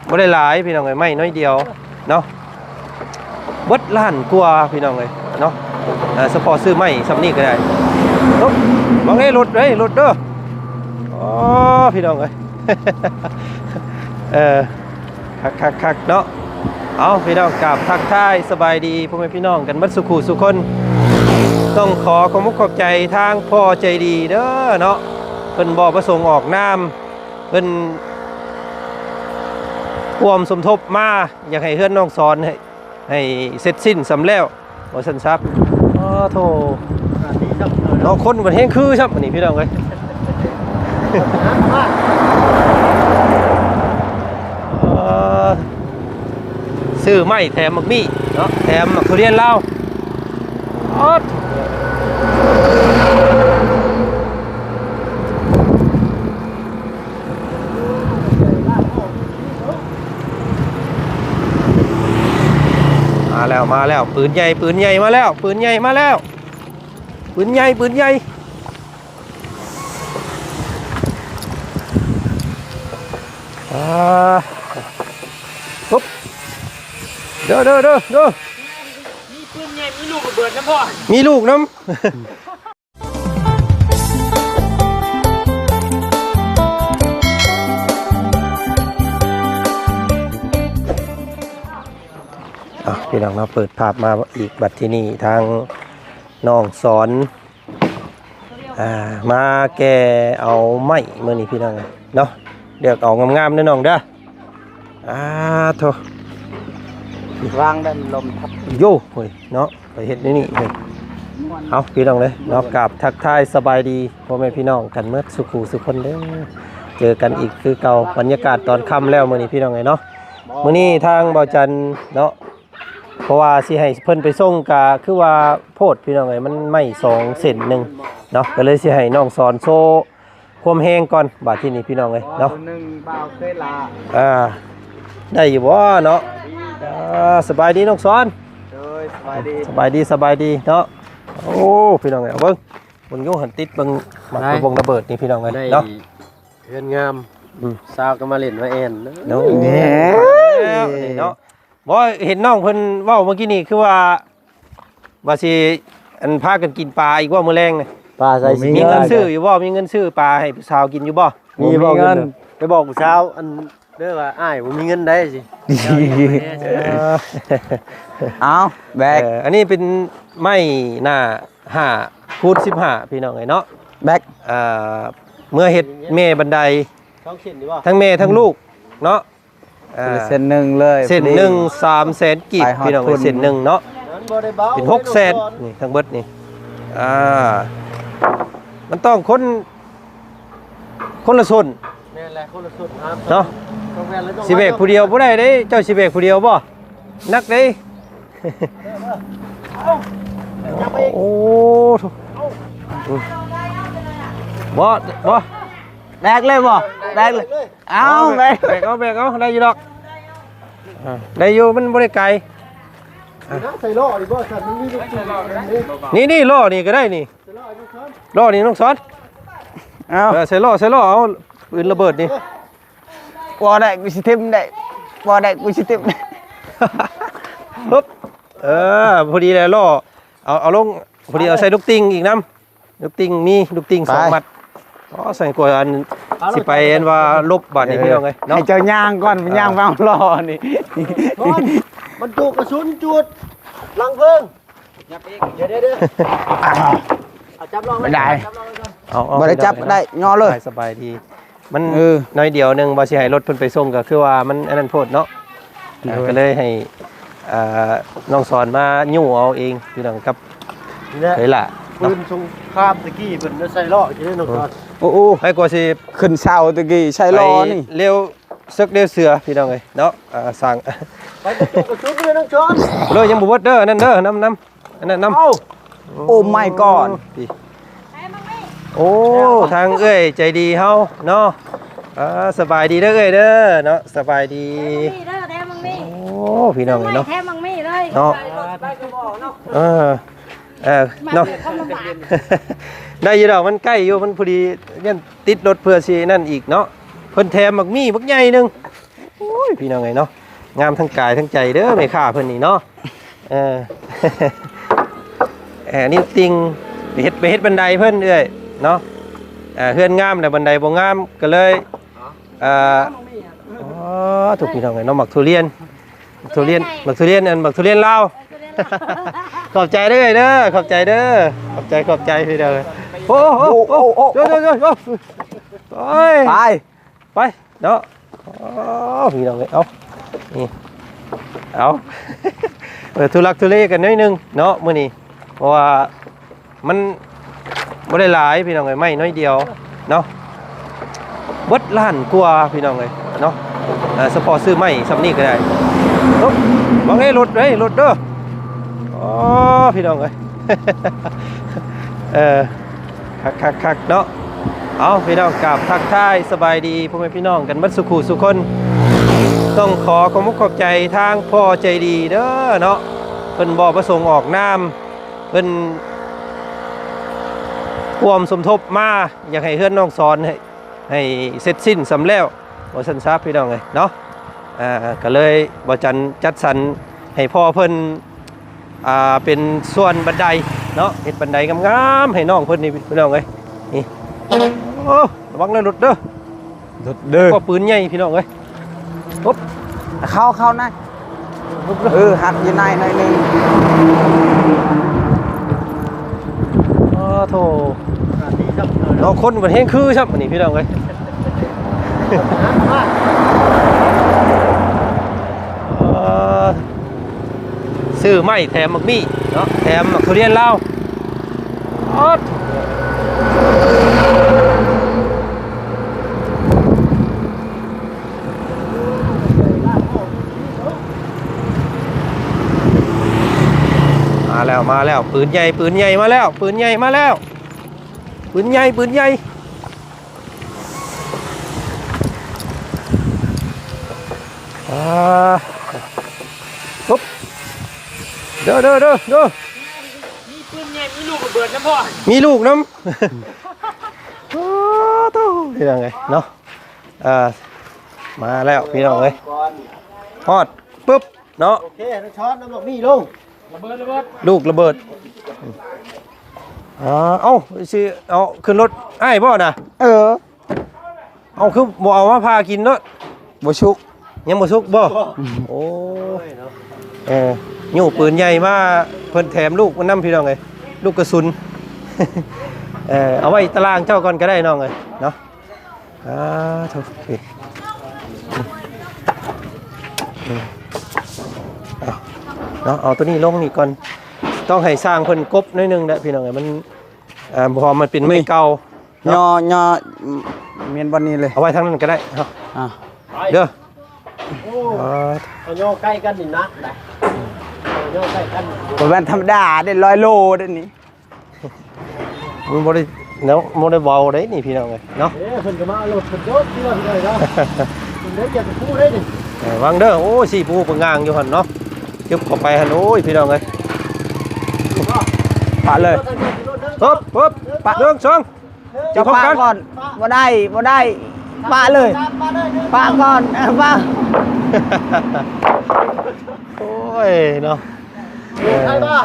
บ่ได้หลายพี่น้องเอ้ยไม้น้อยเดียวเนาะเบิดล้านกว่าพี่น้องเอ้ยเนาะเฉพาะซื้อไม้ซำนี้ก็ได้ปุ๊บมองให้รถเด้รถเด้ออ๋อพี่น้องเอ้ย คักเนาะเอาพี่น้องกราบทักทายสบายดีพ่อแม่พี่น้องกันเบิดสุขุสุคนต้องขอความขอบใจทางพ่อใจดีเด้อเนาะเพิ่นบ่ประสงค์ออกนามเพิ่นความสมทบมาอยากให้เฮือนน้องสอนให้เสร็จสิ้นสำแล้วบ่ซั่นซับอ๋อโธ่เนาะคนบ่แฮงคือซับอันนี้พี่น้องเอ้ย ซื้อไม้แถมมักมี่เนาะแถมมักทุเรียนลาวมาแล้วปืนใหญ่มาแล้วปืนใหญ่ปุ๊บเด้อมีปืนใหญ่มีลูกระเบิดนะพ่อมีลูกน้ำ พี่น้องเราเปิดภาพมาอีกบัดที่นี่ทางน้องสอนมาแกเอาไม้เมื่อนี้พี่น้องเนาะเดี๋ยวเอางามๆนะน้องเด้อโธ่วางด้านลมทับโย่เฮ้ยเนาะไปเฮ็ดนี่เลยเอาพี่น้องเลยเนาะกราบทักทายสบายดีพ่อแม่พี่น้องกันเมื่อสุขุสุคนเด้อเจอกันอีกคือเก่าบรรยากาศตอนค่ำแล้วมื้อนี้พี่น้องเนาะมื้อนี้ทางบ่าวจันเนาะเพราะว่าสิให้เพิ่นไปส่งกะคือว่าโพดพี่น้องมันไม่2 เซน1เนาะก็เลยสิให้น้องสอนโซความแห้งก่อนบาดที่นี่พี่น้องเนาะ1บ่าวเคยลาได้อยู่บ่เนาะสบายดีน้องสอนสบายดีเนาะโอ้พี่น้องเบิ่งโยหันติดเบิ่งมักวงระเบิดนี่พี่น้องเนาะเฮือนงามสาวก็มาเล่นว่าแอนเนาะเนาะบ่เห็นน้องเพิ่นเว้าเมื่อกี้นี่คือว่าสิอันพากันกินปลาอีกว่ามื้อแรงนี่ปลาใส่มีเงินซื้ออยู่บ่มีเงินซื้อปลาให้ผู้สาวกินอยู่บ่มีบ่เงินไปบอกผู้สาวอันเด้อว่าอ้ายบ่มีเงินได้สิเอาแบกอันนี้เป็นไม้หน้า5 ฟุต 15พี่น้องเนาะแบกเมื่อเฮ็ดแม่บันได2 เส้นนี่บ่ทั้งแม่ทั้งลูกเนาะเส้นหนึ่งเลยเส้น1 3 แสนกีบพี่น้องเส้น1เนาะเป็น6 แสนนี่ทั้งเบิดนี่มันต้องคนละส่วนแม่นแหละคนละส่วนครับเนาะสิเบกผู้เดียวบ่ได้เด้เจ้าสิเบกผู้เดียวบ่นักเด้โอ้บ่แบกเลยบ่แบกเลยเอาแบกเอาได้อยู่ดอกได้อยู่มันบ่ได้ไกลใส่ล้อดิบ่ซั่นมันมีลูกจุ่มนี่ล้อนี่ก็ได้นี่ล้อนี่น้องสอนเอาใส่ล้อเอาปืนระเบิดนี่บ่ได้กูสิทิ่มได้บ่ได้กูสิทิ่มปึ๊บพอดีเลยล้อเอาลงพอดีเอาใส่ลูกติงอีกน้ำลูกติงมีลูกติง2 มัดใส่กว่าอันสิไปอันว่าลบบาดนี่พี่น้องเนาะให้เจ้าย่างก่อนย่างวางล้อนี่มันจุกกระสุนจุดลังเพิ่งยับเองเดี๋ยวจับลองไม่ได้บ่ได้จับได้ย่อเลยสบายดีมันน้อยเดียวนึงบ่สิให้รถเพิ่นไปส่งก็คือว่ามันอันนั้นโพดเนาะก็เลยให้น้องสอนมายู่เอาเองพี่น้องครับเคยล่ะปืนสงครามตะกี้เพิ่นใส่ล้อสิน้องสอนโอ้ให้กว่าสิขึ้นเสาตะกี้ใช้ล้อนี่เร็วซึกเร็วเสือพี่น้องเอ้ยเนาะสั่งไปจุกกระสุนเลยน้องสอนเลยยังบ่เบิดเด้อนั่นเด้อน้ำอันนั้นน้ำโอ้ไม่ก่อนโอ้ทางเอ้ยใจดีเฮาเนาะสบายดีเด้อเอ้ยเด้อเนาะสบายดีเด้อแท้มังมี่โอ้พี่น้องเนาะแท้มังมี่เลยเนาะเนาะได้อยู่ดอกมันใกล้อยู่มันพอดีเนี่ยติดรถเพื่อสินั่นอีกเนาะเพิ่นแถมมักมี่บักใหญ่นึง โอ้ยพี่น้องไงเนาะงามทั้งกายทั้งใจเด้อแม่ค้าเพิ่นนี่เนาะเออ นี่ติงไปเฮ็ดบันไดเพิ่นเอ้ยเนาะเฮือนงามแต่บันไดบ่งามก็เลยอ๋อถูกพี่น้องไงเนาะหมักทุเรียนหมักทุเรียนอันหมักทุเรียนลาวขอบใจเด้อเด้อขอบใจเด้อขอบใจพี่เด้อโอ้โหโยโอ้ยไปเนาะพี่น้องเอ้ยเอานี่เอาทุลักทุเลกันนิดนึงเนาะมื้อนี้เพราะว่ามันบ่ได้หลายพี่น้องเอ้ยไม่น้อยเดียวเนาะเบิดล้านกว่าพี่น้องเอ้ยเนาะสปอร์ตซื้อไม่ซำนี้ก็ได้ปุ๊บบ่ให้รถเด้ออ๋อพี่น้องเอ้ย คักเนาะเอาพี่น้องกราบทักทายสบายดีพ่อแม่พี่น้องกันเบิดสุขุสุคนต้องขอขอบใจทางพ่อใจดีเด้อเนาะเพิ่นบ่ประสงค์ออกนามเพิ่นความสมทบมาอยากให้เฮือนน้องสอนให้เสร็จสิ้นสำแล้วบ่ซั่นซะพี่น้องเอ้ยเนาะก็เลยบ่จันจัดสรรให้พ่อเพิ่นเป็นส่วนบันไดเนาะเฮ็ดบันไดงามๆให้น้องเพิ่นนี่พี่น้องเอ้ยนี่โอ้ระวังนะหลุดเด้อก็ปืนใหญ่พี่น้องเอ้ยปุ๊บ เข้านะหักอยู่ในหน่อยนึง โธ่เราคนมันแห้งคือครับอันนี้พี่น้องเอ้ยซื้อไม้แถมมักมี่เนาะแถมมักทุเรียนลาวมาแล้วปืนใหญ่มาแล้วปืนใหญ่ปุ๊บเด้อมีปืนใหญ่มีลูกระเบิดน้ำพ่อมีลูกน้ำโอ้โธ่พี่น้องไงเนาะมาแล้วพี่น้องเอ้ยฮอดปุ๊บเนาะโอเคช้อนน้ำหมกนี่ลงลูกระเบิดเอ้าสิเอาขึ้นรถไอ้บ่น่ะเอาคือบ่เอามาพากินเนาะบ่ชุกยังบ่สุกบ่โอ้ยู่ปืนใหญ่มาเพิ่นแถมลูกมันนำพี่น้องเอ้ยลูกกระสุนเอาไว้ตารางเจ้าก่อนก็ได้น้องเอ้ยเนาะโอเคเนาะเอาตัวนี้ลงนี่ก่อนต้องให้สร้างเพิ่นกบหน่อยนึงนะพี่น้องเอ้ยมันพอมันเป็นไม้เก่าย่อเมียนวันนี้เลยเอาไว้ทางนั้นก็ได้เนาะเด้อเอาโยกใกล้กันนี่นะโยกใกล้กันบ่แม่นธรรมดาได้100 โลเด้นี่มันบ่ได้เนาะบ่ได้เบาได้นี่พี่น้องเอ้ยเนาะเพิ่นก็มาโลดเพิ่นโยกเพื่อนเลยเนาะเพิ่นได้จะไปคู่ได้นี่วางเด้อโอ้สิปูปงางอยู่หั่นเนาะเก็บเข้าไปหั่นโอ้ยพี่น้องเอ้ยปะเลยปึ๊บปะ1 2จะปะก่อนบ่ได้ปะเลยปะก่อนปะโอ้ยเนาะใครบ้า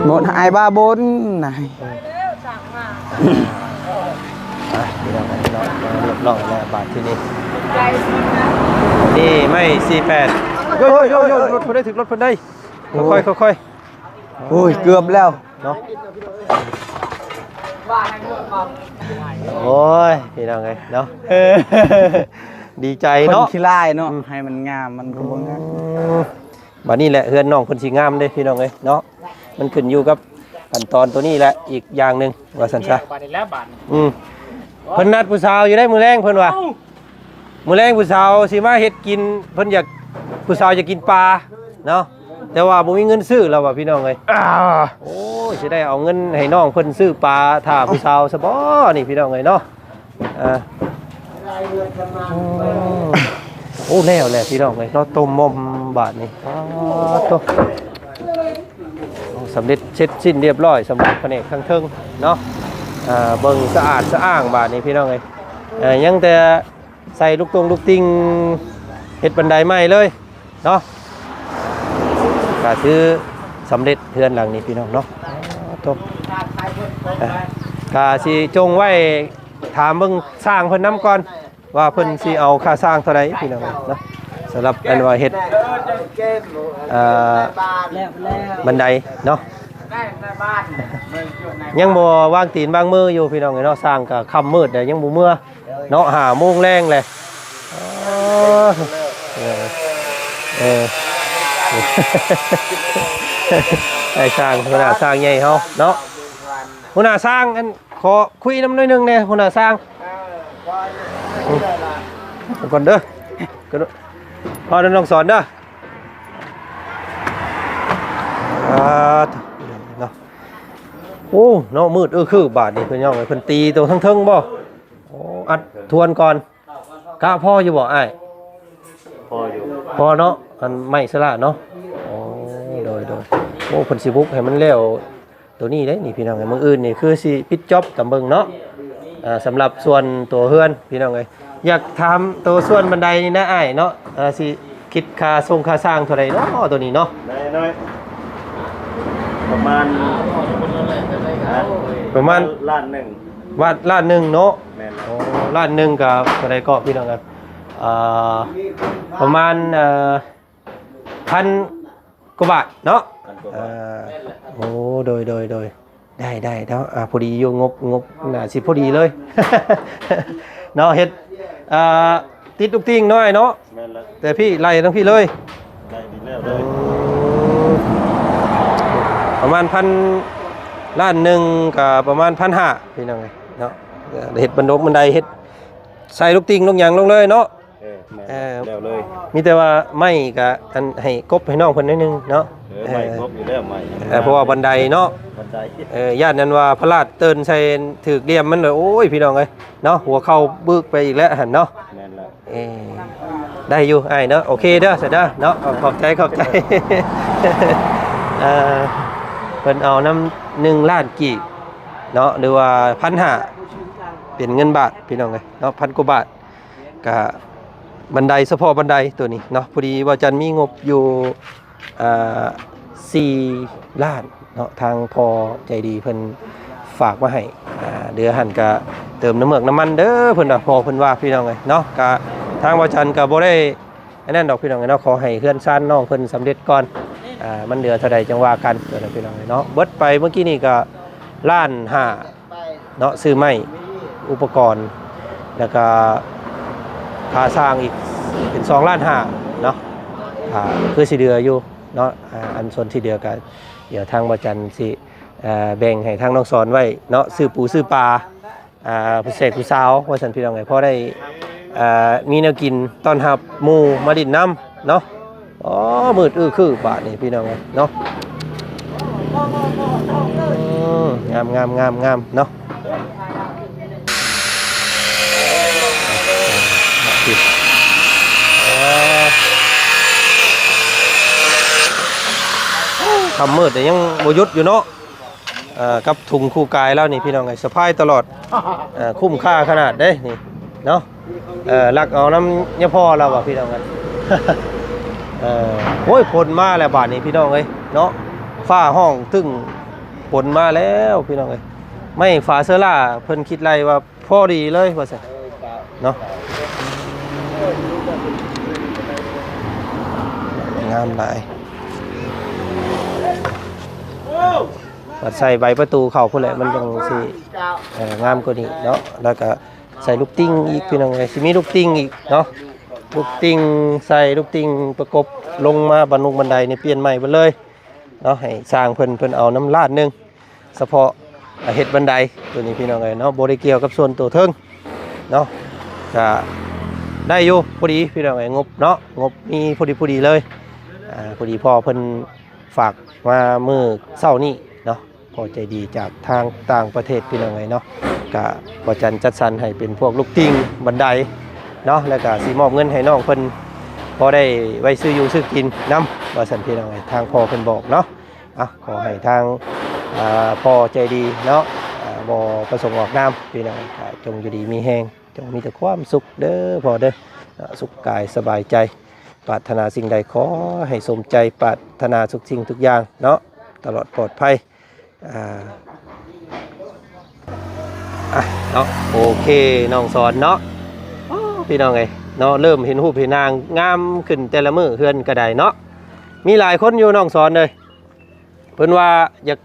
หมดหายบ้าบนไหนพี่น้องเนาะเรียบร้อยแล้วบาทที่นี่นี่ไม่48โยรถเพิ่นได้ถึงรถเพิ่นได้ค่อยโอ้ยเกือบแล้วเนาะโอ้ยพี่น้องเอ้ยเนาะดีใจเนาะคนขี้ลายเนาะให้มันงามมันก็บ่งามบัดนี้แหละเฮือนน้องเพิ่นสิงามเด้พี่น้องเอ้ยเนาะมันขึ้นอยู่กับขั้นตอนตัวนี้แหละอีกอย่างนึงว่าซั่นซะบัดนี้แล้วบัดเพิ่นนัดผู้สาวอยู่ได้มื้อแรงเพิ่นว่ามื้อแรงผู้สาวสิมาเฮ็ดกินเพิ่นอยากผู้สาวอยากกินปลาเนาะแต่ว่าบ่มีเงินซื้อแล้วว่ะพี่น้องเอ้ยโอ้ยสิได้เอาเงินให้น้องเพิ่นซื้อปลาถ้าผู้สาวซะบ่นี่พี่น้องเอ้ยเนาะโอ้แล้วแหละพี่น้องเอ้ยเนาะต้มมอมบาดนี่โตสำเร็จเสร็จสิ้นเรียบร้อยสำหรับแผนกข้างเทิงเนาะเบิ่งสะอาดสะอ้างบาดนี่พี่น้องเอ้ยยังแต่ ใส่ลูกติงเฮ็ดบันไดใหม่เลยเนาะก็ซื้อสำเร็จเฮือนหลังนี้พี่น้องเนาะตบก็สิจงไว้ถามเบิ่งสร้างเพิ่นนํก่อนว่าเพิ่นสิเอาค่าสร้างเท่าใดพี่น้องเนาะสำหรับอันว่าเฮ็ดบันไดเนาะยังบ่วางตีนวางมืออยู่พี่น้องเนาะสร้างก็ค่ำมืดแต่ยังบ่เมื่อเนาะ5 โมงแรงเลยไอ้สร้างหัวหน้าสร้างใหญ่เฮาเนาะหัวหน้าสร้างอันขอคุยน้ำหน่อยนึงแน่หัวหน้าสร้างก่อนเด้อพอน้องสอนเด้อเนาะโอ้เนาะมืดคือบาดนี่เพิ่นย่องเพิ่นตีตัวทั้งเทิงบ่โอ้อัดทวนก่อนกะพ่ออยู่บ่อ้ายพออยู่พอเนาะอันไม่สละเนาะโอ้โดยโอ้เพิ่นสิบุกให้มันแล้วตัวนี้เด้นี่พี่น้องไอ้มื้ออื่นนี่คือสิปิดจ็อบกับเบิ่งเนาะสำหรับส่วนตัวเฮือนพี่น้องเอ้ยอยากถามตัวส่วนบันไดนี่นะอ้ายเนาะสิคิดค่าค่าสร้างเท่าใดเนาะตัวนี้เนาะน้อยประมาณล้านหนึ่งล้านหนึ่งเนาะ แม่น โอ้ล้านหนึ่งกับอะไรก็พี่น้องกันประมาณพันกว่าบาทเนาะโอ้โดยได้เนาะพอดีอยู่งบน่าสิพอดีเลยเนาะเฮ็ดติดลูกติ้งน้อยเนาะแต่พี่ไล่ทั้งพี่เลยไล่ดีแล้วเลยประมาณล้านหนึ่งกับประมาณ1,500พี่น้องเนาะเฮ็ดบันไดเฮ็ดใส่ลูกติ้งลูกหยังลงเลยเนาะแล้วเลยมีแต่ว่าไม่ก็อันให้กบให้น้องเพิ่นนิดนึงเนาะไม่ครบอยู่แล้วไม่เพราะว่าบันไดเนาะย่านนั้นว่าพระราชเตือนใส่ถึกเลี่ยมมันเลยโอ้ยพี่น้องเอ้ยเนาะหัวเข้าบึกไปอีกแล้วหั่นเนาะแม่นแล้วได้อยู่อ้ายเนาะโอเคเด้อเสร็จเด้อเนาะขอบใจเพิ่นเอาน้ำ1 ล้านกีบเนาะหรือว่า1,500เป็นเงินบาทพี่น้องเอ้ยเนาะ1,000 กว่าบาทก็บันไดเฉพาะบันไดตัวนี้เนาะพอดีว่าจันมีงบอยู่4 ล้านเนาะทางพอใจดีเพิ่นฝากมาให้เดือหันก็เติมน้ำเมือกน้ำมันเด้อเพิ่นพอเพิ่นว่าพี่น้องเอ้ยเนาะก็ทางว่าจันก็บ่ได้อันนั้นดอกพี่น้องเนาะขอให้เฮือนซ่านน้องเพิ่นสำเร็จก่อนมันเหลือเท่าใดจังว่ากันเด้อพี่น้องเนาะเบิดไปเมื่อกี้นี่ก็1.5 ล้านเนาะซื้อไม้อุปกรณ์แล้วก็ค่าสร้างอีกเป็น2.5 ล้านเนาะคือสิเดืออยู่เนาะอันส่วนที่เดือก็เดี๋ยวทางบ่จันสิแบ่งให้ทางน้องสอนไว้เนาะซื้อปูซื้อปลาผู้เสกผู้สาวว่าซั่นพี่น้องเอ้ยพอได้มีแนวกินต้อนรับหมู่มาดินน้ำเนาะอ๋อมืดคือบาดนี่พี่น้องเอ้ยเนาะงามเนาะทำมืดแต่ยังโมยุดอยู่เนาะกับถุงคู่กายแล้วนี่พี่น้องไงสะพายตลอดคุ้มค่าขนาดเด้นี่เนาะลักเอาน้ำยาพ่อเราว่ะพี่น้องกันโอ้ยฝนมาแล้วบาดนี้พี่น้องเลยเนาะฝ้าห้องตึ้งฝนมาแล้วพี่น้องเลยไม่ฝาเสื้อล่าเพิ่นคิดไรว่าพอดีเลยว่าสิเนาะงามหลายปัดใส่ใบประตูเข้าพุ่นแหละมันจังสิงามกว่านี้เนาะแล้วก็ใส่ลูกติ้งอีกพี่น้องเลยสิมีลูกติ้งอีกเนาะลูกติ้งใส่ลูกติ้งประกบลงมาบันไดนี่เปลี่ยนใหม่ไปเลยเนาะให้สร้างเพิ่นเอาน้ำลาดนึงเฉพาะเฮ็ดบันไดตัวนี้พี่น้องเลยเนาะบ่ได้เกี่ยวกับส่วนตัวเทิงเนาะก็ได้อยู่พอดีพี่น้องเลยงบเนาะงบมีพอดีเลยพอดีพ่อเพิ่นฝากมามื้อเช้านี้เนาะพอใจดีจากทางต่างประเทศพี่น้องเลยเนาะก็บ่จันจัดสรรให้เป็นพวกลูกติ้งบันไดเนาะแล้วก็สิมอบเงินให้น้องเพิ่นพอได้ไว้ซื้ออยู่ซื้อกินน้ำว่าซั่นพี่น้องเลยทางพ่อเพิ่นบอกเนาะขอให้ทางพ่อใจดีเนาะบ่ประสงค์ออกนามพี่น้องจงอยู่ดีมีแฮง จงมีแต่ความสุขเด้อพอเด้อสุขกายสบายใจปรารถนาสิ่งใดขอให้สมใจปรารถนาทุกสิ่งทุกอย่างเนาะตลอดปลอดภัยเนาะโอเคน้องสอนเนาะพี่น้องไงเนาะเริ่มเห็นรูปเห็นนางงามขึ้นแต่ละมือเฮือนก็ได้เนาะมีหลายคนอยู่น้องสอนเลยเพิ่นว่าอยาก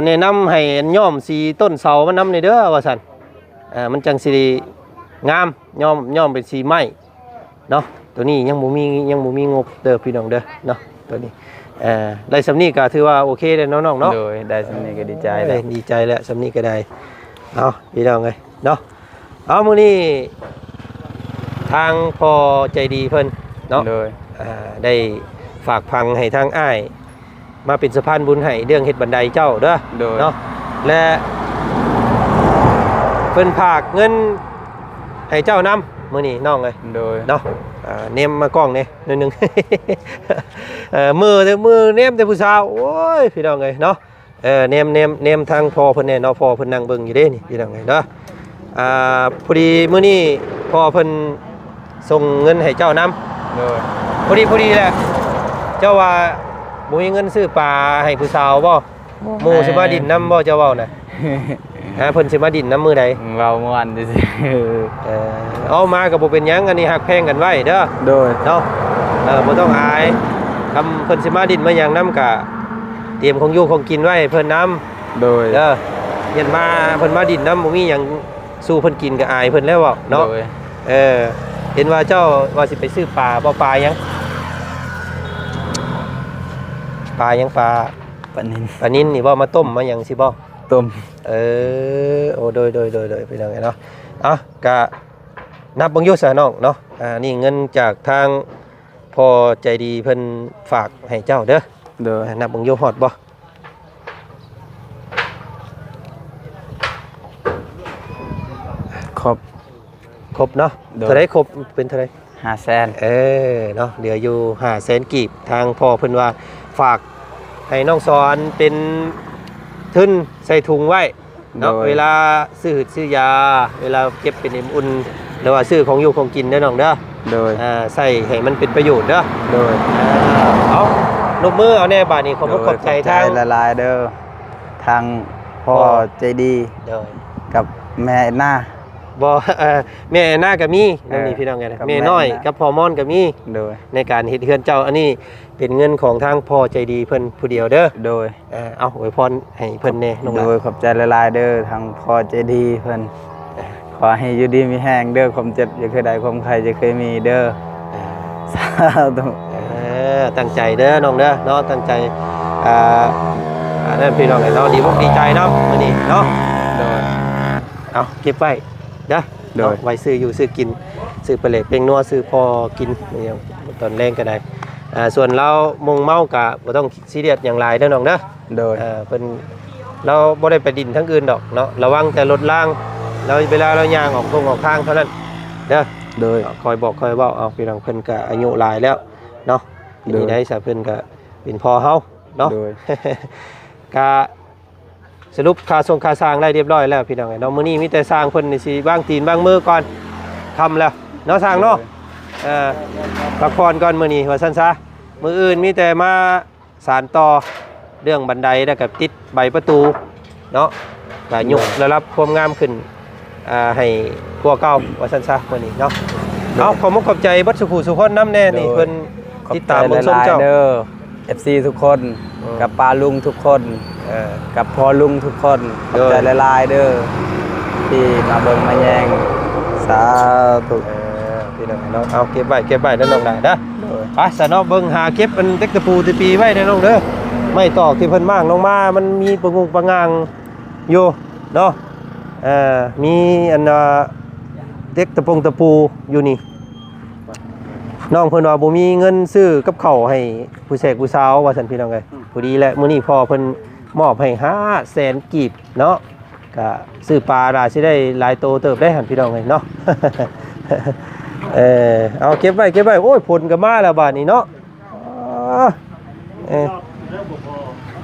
แนะนำให้ย้อมสีต้นเสามันนำในเด้อว่าซั่นมันจังสิงามย้อมเป็นสีไม้เนาะตัวนี้ยังบ่มีงบเด้อพี่น้องเด้อเนาะตัวนี้ได้สำนี้ก็ถือว่าโอเคเด้อน้องๆเนาะ โดยได้สำนี้ก็ดีใจแล้ว ดีใจแล้วสำนี้ก็ได้เอาพี่น้องเลยเนาะเอามื้อนี้ทางพอใจดีเพิ่นเนาะ โดย ได้ฝากพังให้ทางอ้ายมาเป็นสะพานบุญให้เรื่องเฮ็ดบันไดเจ้าเด้อ โดย เนาะและเพิ่นฝากเงินให้เจ้านำมื้อนี้น้องเลย โดย เนาะเนมมากล้องนี่นิดนึง มือเนมแต่ผู้สาวโอ้ยพี่น้องเลยเนาะเนมทางพ่อเพิ่นแน่เนาะพ่อเพิ่นนั่งเบิ่งอยู่เด้นี่พี่น้องเลยเด้อพอดีมื้อนี้พ่อเพิ่นส่งเงินให้เจ้านำ โดย พอดีแหละเจ้าว่าบ่มีเงินซื้อปลาให้ผู้สาวบ่หมู่สิมาดินน้ำบ่เจ้าเว้าน่ะ เพิ่นสิมาดินน้ำมื้อใด เราเมื่อวานดิ เอามาก็บ่เป็นหยังอันนี้ฮักแพงกันไว้เด้อ โดย เนาะบ่ต้องอายคำเพิ่นสิมาดินมาหยังน้ำกะเตรียมของอยู่ของกินไว้ให้เพิ่นน้ำ โดย เด้อเย็นมาเพิ่นมาดินน้ำบ่มีหยังสู้เพิ่นกินก็อายเพิ่นแล้วเว้าเนาะ โดย เห็นว่าเจ้าว่าสิไปซื้อปลาบ่ปลาหยังปลาปนิน ปลานิ่นนี่บ่มาต้มมาหยังสิบ่ ต้ม โอ้โดยไปทางไหนเนาะกะนับเบิ่งอยู่ซะน้องเนาะนี่เงินจากทางพอใจดีเพิ่นฝากให้เจ้าเด้อ โดย นับเบิ่งอยู่ฮอดบ่ครบ เนาะ โดย เท่าไรครบเป็นเท่าไร 500,000 เนาะเหลืออยู่500,000กีบทางพ่อเพิ่นว่าฝากให้น้องสอนเป็นทุนใส่ถุงไว้เนาะเวลาซื้อยาเวลาเก็บเป็นอิ่มอุ่นหรือว่าซื้อของอยู่ของกินเด้อน้องเด้อ โดย ใส่ให้มันเป็นประโยชน์เด้อ โดย เอานบมือเอาแน่บาดนี้ขอบใจทาง ละลายเด้อทางพ่อใจดี เด้อ กับแม่หน้า บ่แม่หน้าก็มีนั่นนี่พี่น้องไงนะ กับ แม่น้อย แม่นะ กับพ่อม่อนก็มี โดย ในการเฮ็ดเฮือนเจ้าอันนี้เป็นเงินของทางพ่อใจดีเพิ่นผู้เดียวเด้อ โดย เอาอวยพรให้เพิ่นแน่น้องห โด ลาน ยขอบใจละลายเด้อทางพ่อใจดีเพิ่นขอให้อยู่ดีมีแห้งเด้อความเจ็บอย่าเคยได้ความใครจะเคยมีเด้อสาธุ ตั้งใจเด้อน้องเด้อเนาะตั้งใจนั่นพี่น้องเนาะดีอกดีใจเนาะมื้อนี้เนาะ โดย เอาเก็บไว้เด้อ โดย ไว้ซื้ออยู่ซื้อกินซื้อไปเลยเป็นนัวซื้อพอกินอย่างตอนแรงก็ได้ส่วนเรามงเมากะบ่ต้องซีเรียสอย่างไรเด้อน้องเด้อ โดย เพิ่นเราบ่ได้ไปดินทั้งอื่นดอกเนาะระวังแต่รถล่างเราเวลาเราย่างออกทางเท่านั้นเด้อ โดย คอยบอกคอยเว้าเอาพี่น้องเพิ่นก็อายุหลายแล้วเนาะ โดย นี่ได้ซะเพิ่นก็เป็นพ่อเฮาเนาะ โดย ก็สรุปค่าส่งค่าสร้างได้เรียบร้อยแล้วพี่น้องเนาะมื้อนี้มีแต่สร้างเพิ่นนี่สิวางตีนวางมือก่อนทำแล้วเนาะสร้างเนาะพักผ่อนก่อนมื้อนี้ว่าซั่นซะมื้ออื่นมีแต่มาสานต่อเรื่องบันไดแล้วก็ติดใบประตูเนาะก็ยกระดับความงามขึ้นให้กว่าเก่าว่าซั่นซะมื้อนี้เนาะเอาขอบใจเบัดสุขุสุคนน้ำแน่นี่เพิ่นติดตามเบิ่งชมเจ้า เด้อ FC ทุกคน กับป้าลุงทุกคน กับพ่อลุงทุกคนขอบใจละลายเด้อที่มาเบิ่งมาแยงสาธุ พี่น้องเนาะเอาเก็บไว้เด้อน้องได้เด้อ โดย ไปสะเนาะเบิ่งหาเก็บมันเต็กตะปูตะปีไว้เด้อน้องเด้อไม่ตอกที่เพิ่นมางลงมามันมีประงงประงางอยู่เนาะมีอันเต็กตะปูอยู่นี่น้องเพิ่นว่าบ่มีเงินซื้อกับข้าวให้ผู้แขกผู้สาวว่าซั่นพี่น้องเอ้ยพอดีแหละมื้อนี้พ่อเพิ่นมอบให้500,000กีบเนาะก็ซื้อปลาได้สิได้หลายโตเติบได้หั่นพี่น้องเอ้ยเนาะ เอาเก็บไว้โอ้ยผลก็มาแล้วบาดนี้เนาะ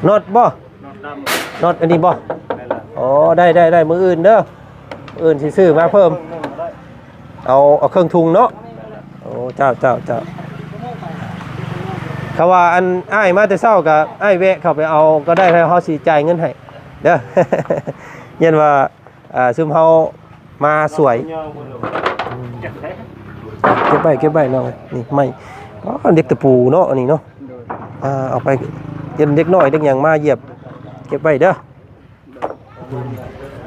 น็อตบ่น็อตอันนี้บ่อ๋อได้มื้ออื่นเด้อโอ อื่นสิซื้อมาเพิ่มเอาเครื่องทุงเนาะโอ้เจ้าเขาว่าอันอ้ายมาแต่เช้าก็อ้ายแวะเข้าไปเอาก็ได้ให้เฮาสิจ่ายเงินให้เด้อ เย็นว่าซึมเฮามาสวยเก็บไว้เนาะนี่ไม่ก็เด็กตะปูเนาะอันนี้เนาะเอาไปเย็นเด็กน้อยเด็กหยังมาเหยียบเก็บไว้เด้อ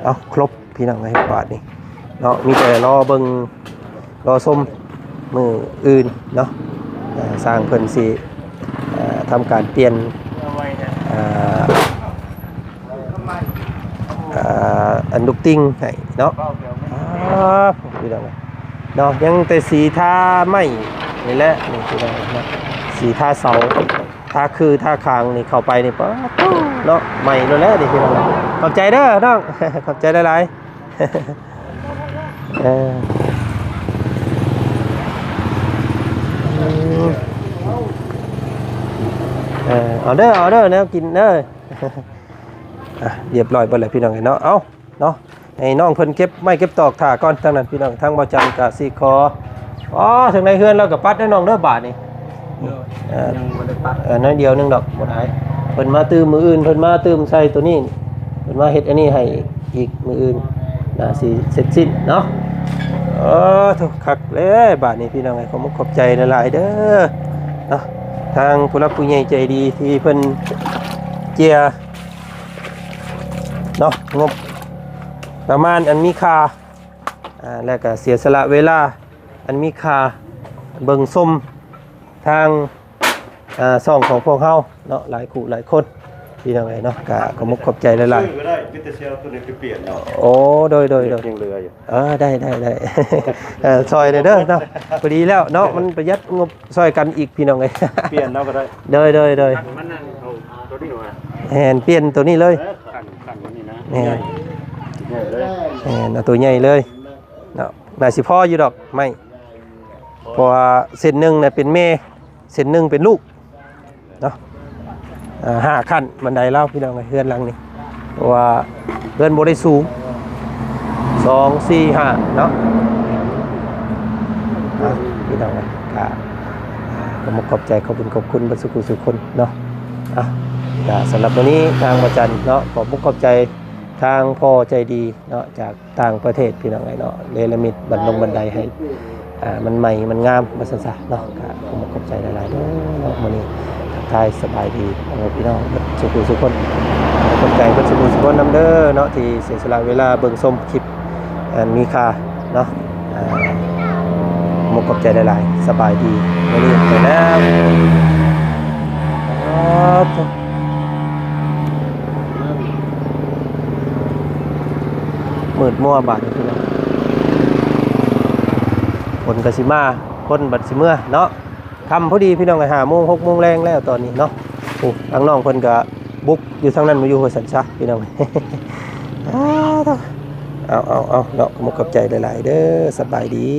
เอาครบพี่น้องให้บาทนี่เนาะมีแต่รอเบิ่งรอส้มมืออื่นเนาะสร้างเพิ่นสิทำการเปลี่ยนอันลูกติ้งให้เนาะพี่น้องเนาะยังแต่สีทาไม้นี่แหละนี่พี่น้องเนาะสีทาเสาทาคือทาคางนี่เข้าไปนี่ป๊ะเนาะใหม่แล้วแหละนี่พี่น้องขอบใจเด้อน้อง ขอบใจหลายๆเอาเด้อแนวกินเด้อเรียบร้อยเบิดแล้วพี่น้องเนาะเอาเนาะให้น้องเพิ่นเก็บไม้เก็บตอกถ่าก่อนทางนั้นพี่น้องทางบ่จันก็สิขอถึงในเฮือนเราก็ปัดได้น้องเด้อบาทนี่ยังบ่ได้ปัดน้อยเดียวนึงดอกบ่ได้เพิ่นมาตื้มมืออื่นเพิ่นมาตื้มใส่ตัวนี้เพิ่นมาเฮ็ดอันนี้ให้อีกมืออื่นน่าสิเสร็จสิ้นเนาะทุกคักเลยบาทนี้พี่น้องขอบใจหลายๆเด้อเนาะทางผู้รักผู้ใหญ่ใจดีที่เพิ่นเจียเนาะงบประมาณอันมีค่าแล้วก็เสียสละเวลาอันมีค่าเบิ่งส้มทางซ่องของพวกเฮาเนาะหลายคู่หลายคนพี่น้องเนาะก็ขอบใจหลายๆก็ได้มิตรเซลตัวนี้เปลี่ยนเนาะโอ้โดยยังเหลืออยู่ได้ซอยเด้อเนาะพอดีแล้วเนาะมันประหยัดงบซอยกันอีกพี่น้องเอ้ยเปลี่ยนเนาะก็ได้โดยมันนั่นเอาตัวนี้มาแหนเปลี่ยนตัวนี้เลยขันนี่นะแหนเอาตัวใหญ่เลยเนาะน่าสิพ่ออยู่ดอกไม่เพราะว่าเส้นหนึ่งเนี่ยเป็นแม่เส้นหนึ่งเป็นลูกเนาะ5 ขั้นบันไดเล่าพี่น้องเฮือนหลังนี่เพราะว่าเฮือนบ่ได้สูง2 4 5เนาะพี่น้องก็ขอบใจขอบคุณบรรสุสุคนเนาะสำหรับวันนี้ทางประจันเนาะขอบใจทางพ่อใจดีเนาะจากต่างประเทศพี่น้องเนาะเนรมิตบันไดให้มันใหม่มันงามมาซะเนาะก็ขอบใจหลายๆเนาะมื้อนี้ทักทายสบายดีพี่น้องสุคนขอบใจบรรสุสุคนนำเด้อเนาะที่เสียสละเวลาเบิ่งชมคลิปมีค่าเนาะขอบใจหลายๆสบายดีมื้อนี้ไปแล้วมืดมัวบาดพี่น้องคนกสิมาคนบัดสิเมื่อเนาะคำพอดีพี่น้อง5 โมง 6 โมงแรงแล้วตอนนี้เนาะทางน้องเพิ่นก็บุกอยู่ทางนั้นมาอยู่หัวสันซะพี่น้องเอาเนาะขอบใจหลายๆเด้อสบายดี